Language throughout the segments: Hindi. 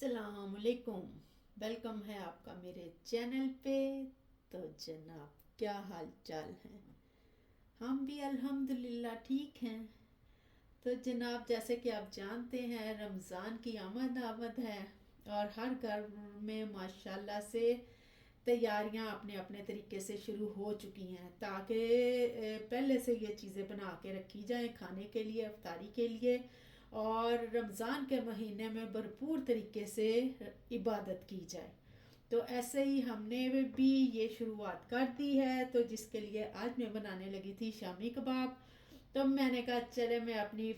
अस्सलामुअलैकुम। वेलकम है आपका मेरे चैनल पे। तो जनाब, क्या हाल चाल है? हम भी अल्हम्दुलिल्लाह ठीक हैं। तो जनाब, जैसे कि आप जानते हैं, रमज़ान की आमद आमद है और हर घर में माशाल्लाह से तैयारियां अपने अपने तरीके से शुरू हो चुकी हैं, ताकि पहले से ये चीज़ें बना के रखी जाएं खाने के लिए, इफ्तारी के लिए, और रमज़ान के महीने में भरपूर तरीके से इबादत की जाए। तो ऐसे ही हमने भी ये शुरुआत कर दी है, तो जिसके लिए आज मैं बनाने लगी थी शामी कबाब। तो मैंने कहा चले मैं अपनी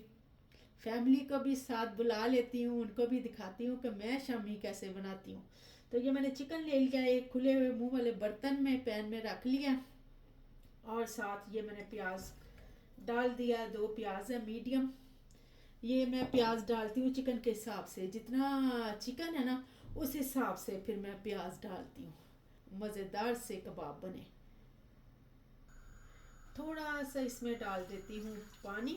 फैमिली को भी साथ बुला लेती हूँ, उनको भी दिखाती हूँ कि मैं शामी कैसे बनाती हूँ। तो ये मैंने चिकन ले लिया, एक खुले हुए मुंह वाले बर्तन में पैन में रख लिया, और साथ ये मैंने प्याज डाल दिया। 2 प्याज है मीडियम। ये मैं प्याज डालती हूँ चिकन के हिसाब से, जितना चिकन है ना उस हिसाब से फिर मैं प्याज डालती हूँ, मज़ेदार से कबाब बने। थोड़ा सा इसमें डाल देती हूँ पानी,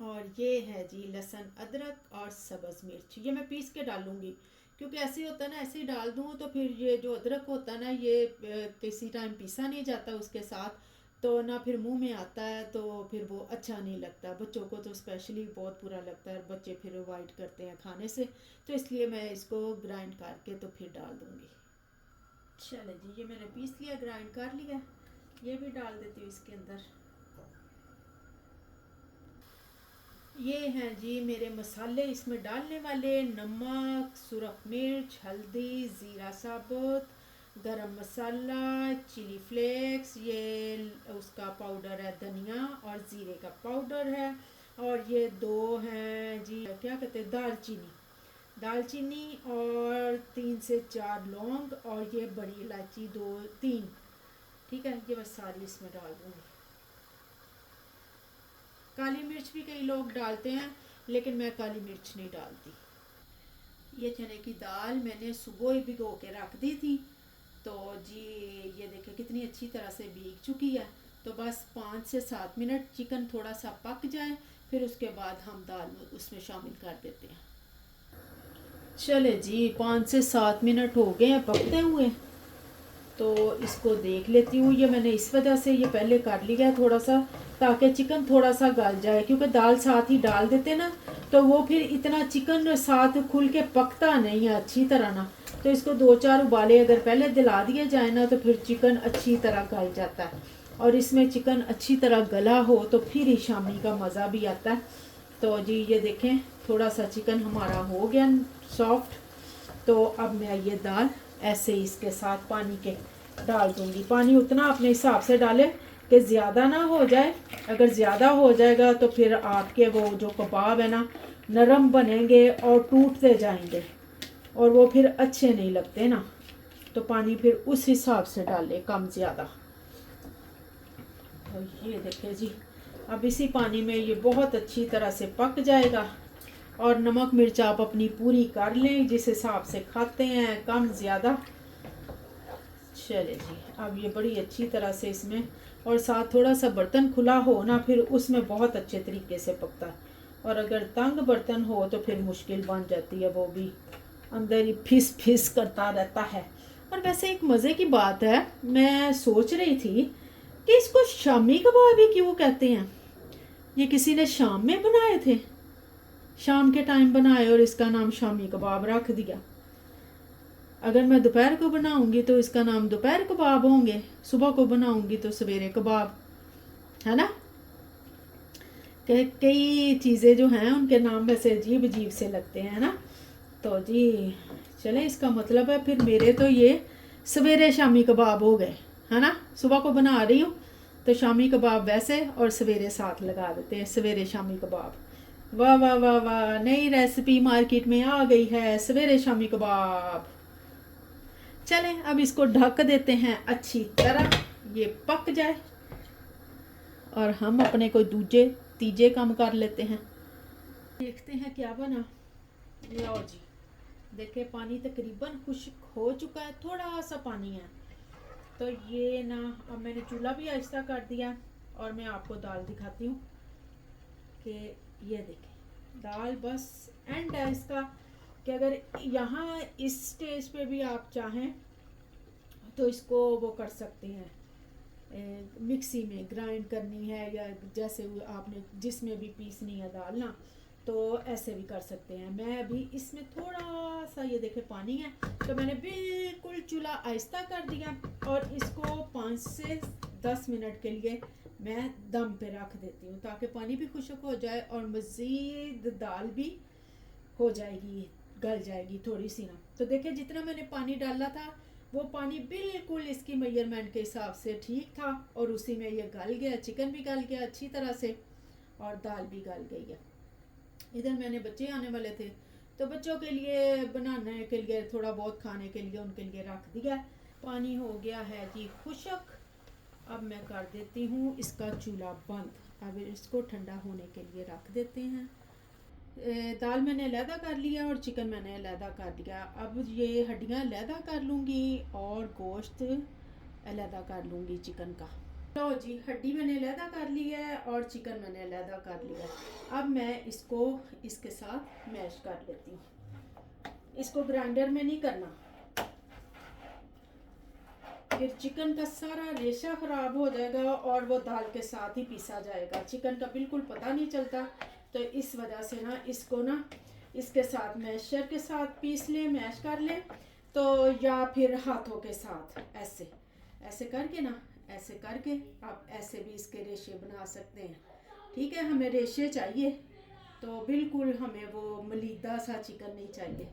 और ये है जी लहसुन अदरक और सब्ज़ मिर्च, ये मैं पीस के डालूंगी, क्योंकि ऐसे होता है ना, ऐसे ही डाल दूँ तो फिर ये जो अदरक होता है ना, ये किसी टाइम पीसा नहीं जाता उसके साथ, तो ना फिर मुंह में आता है, तो फिर वो अच्छा नहीं लगता। बच्चों को तो स्पेशली बहुत बुरा लगता है, बच्चे फिर अवॉइड करते हैं खाने से। तो इसलिए मैं इसको ग्राइंड करके तो फिर डाल दूँगी। चले जी, ये मैंने पीस लिया, ग्राइंड कर लिया, ये भी डाल देती हूँ इसके अंदर। ये हैं जी मेरे मसाले इसमें डालने वाले: नमक, सुरख मिर्च, हल्दी, ज़ीरा साबुत, गरम मसाला, चिली फ्लेक्स, ये उसका पाउडर है धनिया, और ज़ीरे का पाउडर है, और ये 2 हैं जी क्या कहते हैं, दालचीनी, और 3 से 4 लौंग, और ये बड़ी इलायची 2-3। ठीक है, ये बस सारी इसमें डाल दूँगी। काली मिर्च भी कई लोग डालते हैं, लेकिन मैं काली मिर्च नहीं डालती। ये चने की दाल मैंने सुबह ही भिगो के रख दी थी, तो जी ये देखें कितनी अच्छी तरह से भीग चुकी है। तो बस 5 से 7 मिनट चिकन थोड़ा सा पक जाए, फिर उसके बाद हम दाल उसमें शामिल कर देते हैं। चले जी, 5 से 7 मिनट हो गए हैं पकते हुए, तो इसको देख लेती हूँ। ये मैंने इस वजह से ये पहले कर लिया थोड़ा सा, ताकि चिकन थोड़ा सा गल जाए, क्योंकि दाल साथ ही डाल देते ना, तो वो फिर इतना चिकन साथ खुल के पकता नहीं है अच्छी तरह ना। तो इसको 2-4 उबाले अगर पहले दिला दिए जाए ना, तो फिर चिकन अच्छी तरह गल जाता है, और इसमें चिकन अच्छी तरह गला हो तो फिर ही शामी का मज़ा भी आता है। तो जी ये देखें, थोड़ा सा चिकन हमारा हो गया सॉफ्ट। तो अब मैं ये दाल ऐसे ही इसके साथ पानी के डाल दूंगी। पानी उतना अपने हिसाब से डालें कि ज़्यादा ना हो जाए, अगर ज़्यादा हो जाएगा तो फिर आपके वो जो कबाब है ना, नरम बनेंगे और टूटते जाएंगे, और वो फिर अच्छे नहीं लगते ना। तो पानी फिर उस हिसाब से डालें, कम ज़्यादा। तो ये देखिए जी, अब इसी पानी में ये बहुत अच्छी तरह से पक जाएगा, और नमक मिर्च आप अपनी पूरी कर लें, जिस हिसाब से खाते हैं, कम ज़्यादा। चले जी, अब ये बड़ी अच्छी तरह से इसमें, और साथ थोड़ा सा बर्तन खुला हो ना, फिर उसमें बहुत अच्छे तरीके से पकता है, और अगर तंग बर्तन हो तो फिर मुश्किल बन जाती है, वो भी अंदर ही फिस फिस करता रहता है। और वैसे एक मज़े की बात है, मैं सोच रही थी कि इसको शामी कबाब ही क्यों कहते हैं। ये किसी ने शाम में बनाए थे, शाम के टाइम बनाए, और इसका नाम शामी कबाब रख दिया। अगर मैं दोपहर को बनाऊंगी तो इसका नाम दोपहर कबाब होंगे, सुबह को बनाऊंगी तो सवेरे कबाब, है ना। कई चीज़ें जो हैं उनके नाम वैसे अजीब अजीब से लगते हैं ना। तो जी चले, इसका मतलब है फिर मेरे तो ये सवेरे शामी कबाब हो गए, है ना। सुबह को बना रही हूँ तो शामी कबाब वैसे, और सवेरे साथ लगा देते हैं, सवेरे शामी कबाब। वाह वाह वाह वाह, नई रेसिपी मार्केट में आ गई है, सवेरे शामी कबाब। चलें अब इसको ढक देते हैं अच्छी तरह, ये पक जाए, और हम अपने कोई दूजे तीजे काम कर लेते हैं। देखते हैं क्या बना। लो जी, देखे पानी तकरीबन खुश्क हो चुका है, थोड़ा सा पानी है। तो ये ना, अब मैंने चूल्हा भी आहिस्ता कर दिया, और मैं आपको दाल दिखाती हूँ कि ये देखें दाल बस एंड है इसका कि अगर यहाँ इस स्टेज पे भी आप चाहें तो इसको वो कर सकते हैं, मिक्सी में ग्राइंड करनी है या जैसे आपने जिसमें भी पीसनी है दाल ना, तो ऐसे भी कर सकते हैं। मैं अभी इसमें थोड़ा सा ये देखे पानी है तो मैंने बिल्कुल चूल्हा आहिस्ता कर दिया और इसको 5 से 10 मिनट के लिए मैं दम पे रख देती हूँ ताकि पानी भी खुश्क हो जाए और मज़ीद दाल भी हो जाएगी, गल जाएगी थोड़ी सी ना। तो देखिए जितना मैंने पानी डाला था वो पानी बिल्कुल इसकी मेजरमेंट के हिसाब से ठीक था और उसी में ये गल गया, चिकन भी गल गया अच्छी तरह से और दाल भी गल गई है। इधर मैंने बच्चे आने वाले थे तो बच्चों के लिए बनाने के लिए थोड़ा बहुत खाने के लिए उनके लिए रख दिया। पानी हो गया है जी खुश्क। अब मैं कर देती हूँ इसका चूल्हा बंद। अब इसको ठंडा होने के लिए रख देते हैं। दाल मैंने अलहदा कर लिया और चिकन मैंने अलहदा कर लिया। अब ये हड्डियाँ अलहदा कर लूँगी और गोश्त अलहदा कर लूँगी चिकन का। तो जी हड्डी मैंने अलहदा कर ली है और चिकन मैंने अलहदा कर लिया। अब मैं इसको इसके साथ मैश कर लेती हूँ। इसको ग्राइंडर में नहीं करना, फिर चिकन का सारा रेशा ख़राब हो जाएगा और वो दाल के साथ ही पीसा जाएगा। चिकन का बिल्कुल पता नहीं चलता, तो इस वजह से ना इसको ना इसके साथ मैशर के साथ पीस लें, मैश कर लें तो, या फिर हाथों के साथ ऐसे ऐसे करके ना, ऐसे करके आप ऐसे भी इसके रेशे बना सकते हैं। ठीक है, हमें रेशे चाहिए तो बिल्कुल हमें वो मलीदा सा चिकन नहीं चाहिए।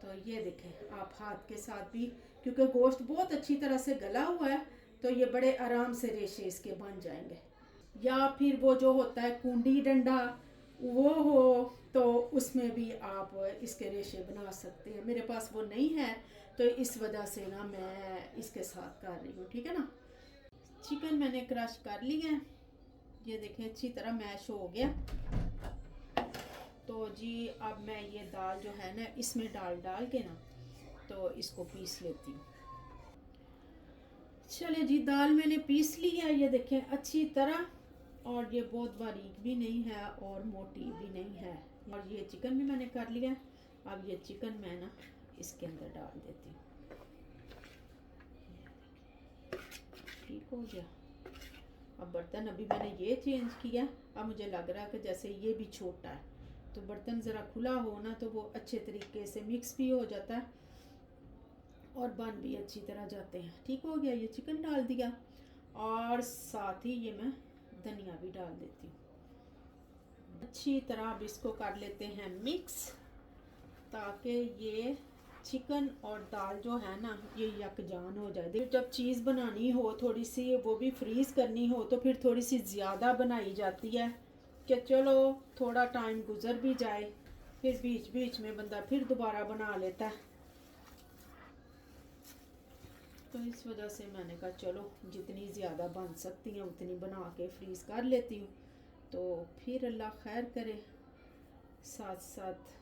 तो ये देखें आप हाथ के साथ भी, क्योंकि गोश्त बहुत अच्छी तरह से गला हुआ है तो ये बड़े आराम से रेशे इसके बन जाएंगे। या फिर वो जो होता है कुंडी डंडा वो हो तो उसमें भी आप इसके रेशे बना सकते हैं। मेरे पास वो नहीं है तो इस वजह से ना मैं इसके साथ कर रही हूँ। ठीक है ना। चिकन मैंने क्रश कर लिया है, ये देखें अच्छी तरह मैश हो गया। तो जी अब मैं ये दाल जो है ना इसमें डाल के ना तो इसको पीस लेती हूँ। चले जी दाल मैंने पीस ली है, ये देखें अच्छी तरह, और ये बहुत बारीक भी नहीं है और मोटी भी नहीं है। और ये चिकन भी मैंने कर लिया। अब ये चिकन मैं ना इसके अंदर डाल देती हूँ। ठीक हो गया। अब बर्तन अभी मैंने ये चेंज किया, अब मुझे लग रहा है कि जैसे ये भी छोटा है तो बर्तन ज़रा खुला हो ना तो वो अच्छे तरीके से मिक्स भी हो जाता है और बन भी अच्छी तरह जाते हैं। ठीक हो गया। ये चिकन डाल दिया और साथ ही ये मैं धनिया भी डाल देती हूँ। अच्छी तरह अब इसको कर लेते हैं मिक्स ताकि ये चिकन और दाल जो है ना ये यकजान हो जाए। जब चीज़ बनानी हो थोड़ी सी वो भी फ्रीज़ करनी हो तो फिर थोड़ी सी ज़्यादा बनाई जाती है कि चलो थोड़ा टाइम गुजर भी जाए, फिर बीच बीच में बंदा फिर दोबारा बना लेता है। तो इस वजह से मैंने कहा चलो जितनी ज़्यादा बन सकती हैं उतनी बना के फ्रीज़ कर लेती हूँ। तो फिर अल्लाह खैर करे, साथ साथ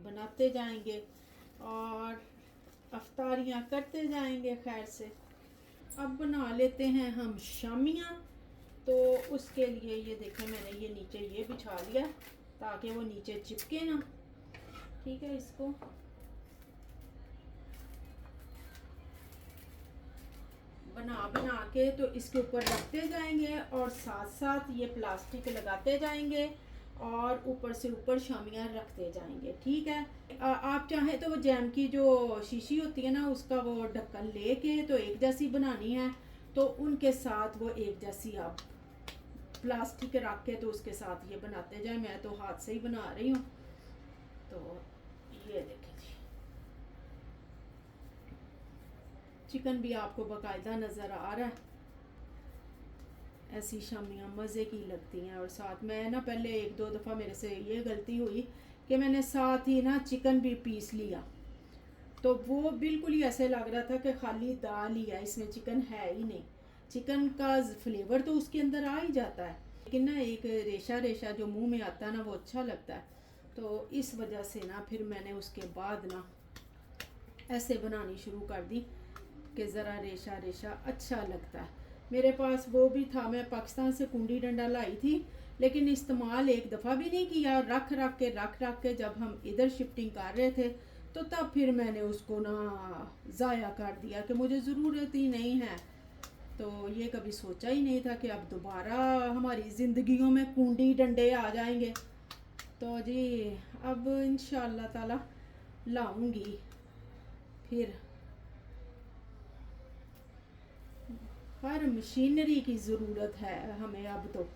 बनाते जाएंगे और अफ्तारियाँ करते जाएंगे खैर से। अब बना लेते हैं हम शामियाँ। तो उसके लिए ये देखें मैंने ये नीचे ये बिछा लिया ताकि वो नीचे चिपके ना। ठीक है, इसको बना के तो इसके ऊपर रखते जाएंगे और साथ साथ ये प्लास्टिक लगाते जाएंगे और ऊपर से ऊपर शामियाँ रखते जाएंगे। ठीक है। आप चाहें तो वो जैम की जो शीशी होती है ना उसका वो ढक्कन लेके तो एक जैसी बनानी है तो उनके साथ वो एक जैसी आप प्लास्टिक रख के तो उसके साथ ये बनाते जाए। मैं तो हाथ से ही बना रही हूँ। तो ये देखें जी चिकन भी आपको बाकायदा नज़र आ रहा है। ऐसी शामियाँ मज़े की लगती हैं। और साथ मैं ना पहले एक दो दफ़ा मेरे से ये गलती हुई कि मैंने साथ ही ना चिकन भी पीस लिया तो वो बिल्कुल ही ऐसे लग रहा था कि खाली दाल ही है, इसमें चिकन है ही नहीं। चिकन का फ्लेवर तो उसके अंदर आ ही जाता है लेकिन ना एक रेशा रेशा जो मुंह में आता है ना वो अच्छा लगता है। तो इस वजह से ना फिर मैंने उसके बाद ना ऐसे बनानी शुरू कर दी कि ज़रा रेशा रेशा अच्छा लगता है। मेरे पास वो भी था, मैं पाकिस्तान से कुंडी डंडा लाई थी लेकिन इस्तेमाल एक दफ़ा भी नहीं किया। रख रख के जब हम इधर शिफ्टिंग कर रहे थे तो तब फिर मैंने उसको ना ज़ाया कर दिया कि मुझे ज़रूरत ही नहीं है। तो ये कभी सोचा ही नहीं था कि अब दोबारा हमारी ज़िंदगियों में कूंडी डंडे आ जाएंगे। तो जी अब इंशाअल्लाह ताला लाऊंगी फिर। हर मशीनरी की ज़रूरत है हमें अब। तो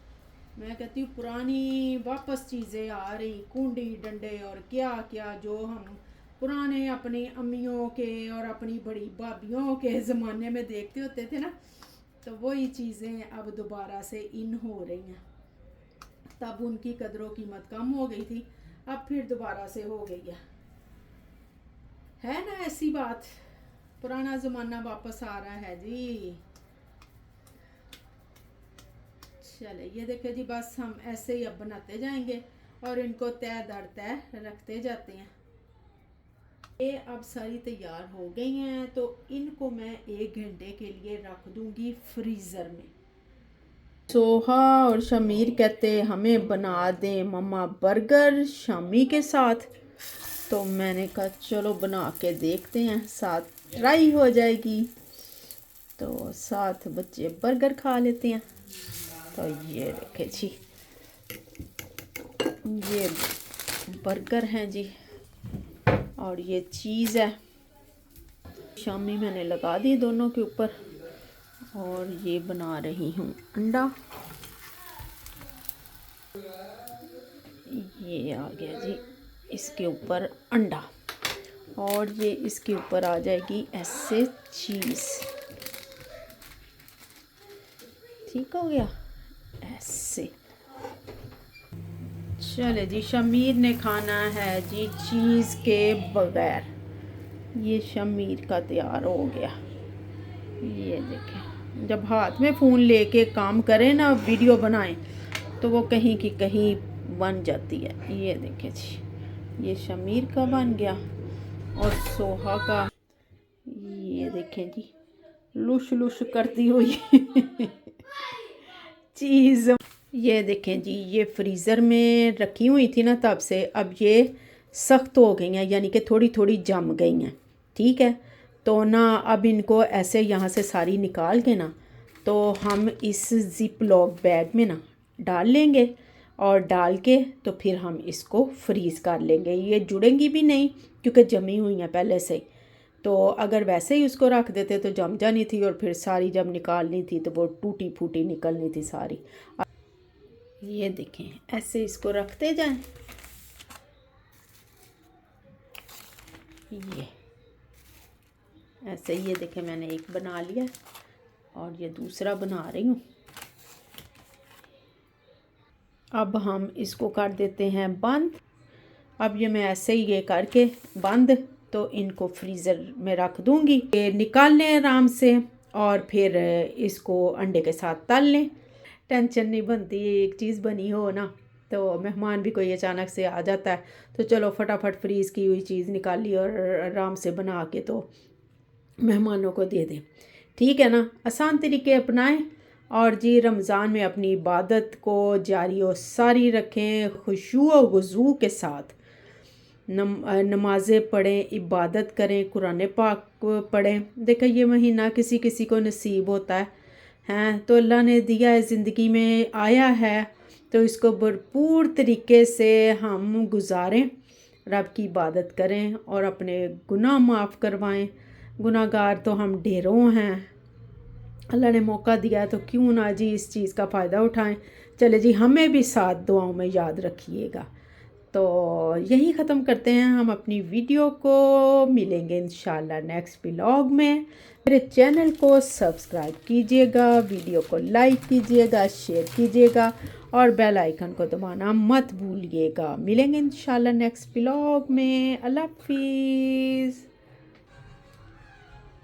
मैं कहती हूँ पुरानी वापस चीज़ें आ रही, कूंडी डंडे और क्या क्या जो हम पुराने अपनी अम्मियों के और अपनी बड़ी भाभियों के ज़माने में देखते होते थे ना, तो वही चीज़ें अब दोबारा से इन हो रही हैं। तब उनकी कदरों कीमत कम हो गई थी, अब फिर दोबारा से हो गई है ना ऐसी बात। पुराना ज़माना वापस आ रहा है जी। चले ये देखे जी, बस हम ऐसे ही अब बनाते जाएंगे और इनको तय दर तय रखते जाते हैं। ये अब सारी तैयार हो गई हैं, तो इनको मैं 1 घंटे के लिए रख दूंगी फ्रीज़र में। सोहा और शमीर कहते हमें बना दें मम्मा बर्गर शामी के साथ। तो मैंने कहा चलो बना के देखते हैं, साथ ट्राई हो जाएगी तो साथ बच्चे बर्गर खा लेते हैं। तो ये देखे जी, ये बर्गर हैं जी और ये चीज़ है। शामी मैंने लगा दी दोनों के ऊपर और ये बना रही हूँ अंडा। ये आ गया जी इसके ऊपर अंडा और ये इसके ऊपर आ जाएगी ऐसे चीज़। ठीक हो गया ऐसे। चले जी, शमीर ने खाना है जी चीज़ के बगैर। ये शमीर का तैयार हो गया। ये देखें, जब हाथ में फ़ोन लेके काम करें ना, वीडियो बनाएं, तो वो कहीं की कहीं बन जाती है। ये देखें जी, ये शमीर का बन गया और सोहा का ये देखें जी लुश लुश करती हुई चीज़। ये देखें जी, ये फ्रीज़र में रखी हुई थी ना तब से, अब ये सख्त हो गई हैं, यानी कि थोड़ी थोड़ी जम गई हैं। ठीक है, तो ना अब इनको ऐसे यहाँ से सारी निकाल के ना, तो हम इस ज़िप लॉक बैग में ना डाल लेंगे और डाल के तो फिर हम इसको फ्रीज़ कर लेंगे। ये जुड़ेंगी भी नहीं क्योंकि जमी हुई हैं पहले से ही। तो अगर वैसे ही उसको रख देते तो जम जानी थी और फिर सारी जब निकालनी थी तो वो टूटी फूटी निकलनी थी सारी। ये देखें, ऐसे इसको रखते जाएं। ये ऐसे, ये देखें मैंने एक बना लिया और ये दूसरा बना रही हूँ। अब हम इसको कर देते हैं बंद। अब ये मैं ऐसे ही ये करके बंद, तो इनको फ्रीज़र में रख दूँगी। ये निकाल लें आराम से और फिर इसको अंडे के साथ तल लें। टेंशन नहीं बनती, एक चीज़ बनी हो ना, तो मेहमान भी कोई अचानक से आ जाता है तो चलो फटाफट फ्रीज़ की हुई चीज़ निकाली और आराम से बना के तो मेहमानों को दे दें। ठीक है ना, आसान तरीके अपनाएं और जी रमज़ान में अपनी इबादत को जारी और सारी रखें, खुशू और वज़ू के साथ नमाज़ें पढ़ें, इबादत करें, कुरान पाक पढ़ें। देखो ये महीना किसी किसी को नसीब होता है तो अल्लाह ने दिया है, ज़िंदगी में आया है, तो इसको भरपूर तरीके से हम गुजारें, रब की इबादत करें और अपने गुनाह माफ़ करवाएं। गुनाहगार तो हम ढेरों हैं, अल्लाह ने मौका दिया है तो क्यों ना जी इस चीज़ का फ़ायदा उठाएं। चले जी, हमें भी साथ दुआओं में याद रखिएगा। तो यही ख़त्म करते हैं हम अपनी वीडियो को। मिलेंगे इंशाल्लाह नेक्स्ट व्लॉग में। मेरे चैनल को सब्सक्राइब कीजिएगा, वीडियो को लाइक कीजिएगा, शेयर कीजिएगा और बेल आइकन को दबाना मत भूलिएगा। मिलेंगे इंशाल्लाह नेक्स्ट व्लॉग में। अल्लाह हाफिज़।